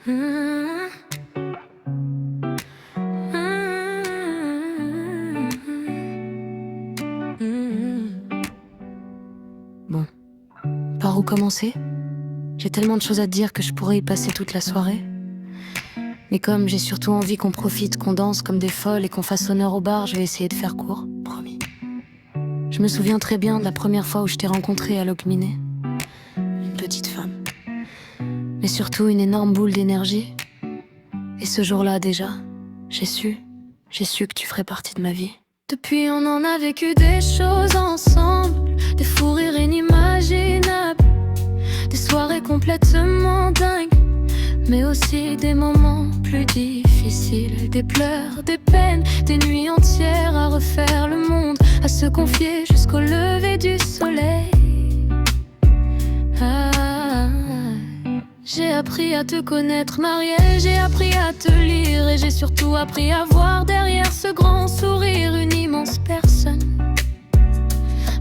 Mmh. Mmh. Bon, par où commencer? J'ai tellement de choses à te dire que je pourrais y passer toute la soirée. Mais comme j'ai surtout envie qu'on profite, qu'on danse comme des folles et qu'on fasse honneur au bar, je vais essayer de faire court, promis. Je me souviens très bien de la première fois où je t'ai rencontrée à Locminé. Une petite femme. Mais surtout une énorme boule d'énergie. Et ce jour-là déjà, j'ai su que tu ferais partie de ma vie. Depuis on en a vécu des choses ensemble, des fous rires inimaginables, des soirées complètement dingues, mais aussi des moments plus difficiles, des pleurs, des peines, des nuits entières à refaire le monde, à se confier jusqu'au lever du soleil. J'ai appris à te connaître, Marielle, j'ai appris à te lire et j'ai surtout appris à voir derrière ce grand sourire une immense personne.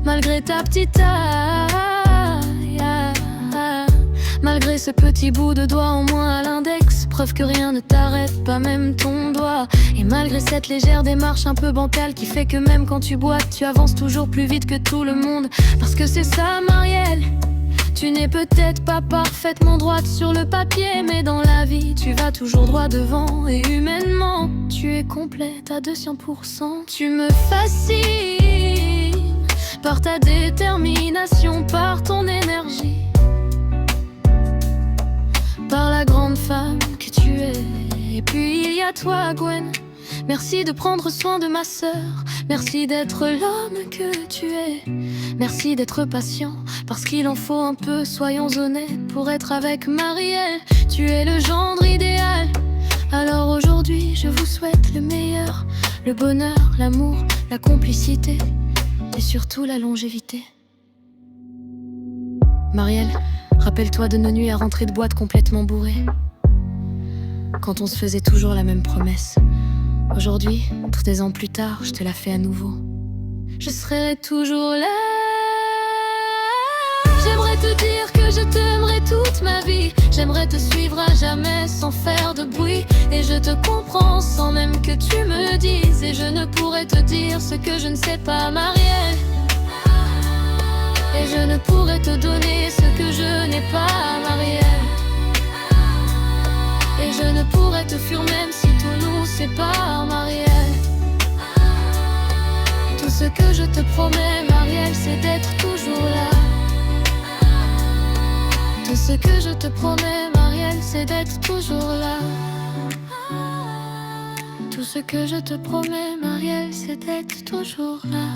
Malgré ta petite taille, malgré ce petit bout de doigt en moins à l'index, preuve que rien ne t'arrête, pas même ton doigt. Et malgré cette légère démarche un peu bancale qui fait que même quand tu boites, tu avances toujours plus vite que tout le monde. Parce que c'est ça, Marielle. Tu n'es peut-être pas parfaitement droite sur le papier, mais dans la vie, tu vas toujours droit devant. Et humainement, tu es complète à 200%. Tu me fascines par ta détermination, par ton énergie, par la grande femme que tu es. Et puis il y a toi, Gwen. Merci de prendre soin de ma sœur. Merci d'être l'homme que tu es. Merci d'être patient, parce qu'il en faut un peu, soyons honnêtes, pour être avec Marielle. Tu es le gendre idéal. Alors aujourd'hui, je vous souhaite le meilleur, le bonheur, l'amour, la complicité et surtout la longévité. Marielle, rappelle-toi de nos nuits à rentrer de boîte complètement bourrées, quand on se faisait toujours la même promesse. Aujourd'hui, 13 ans plus tard, je te la fais à nouveau. Je serai toujours là. J'aimerais te dire que je t'aimerai toute ma vie. J'aimerais te suivre à jamais sans faire de bruit. Et je te comprends sans même que tu me dises. Et je ne pourrais te dire ce que je ne sais pas, Marielle. Et je ne pourrais te donner ce que je n'ai pas, Marielle. Et je ne pourrais te fuir même si tout nous sépare, Marielle. Tout ce que je te promets, Marielle, c'est d'être toujours là. Tout ce que je te promets, Marielle, c'est d'être toujours là. Tout ce que je te promets, Marielle, c'est d'être toujours là.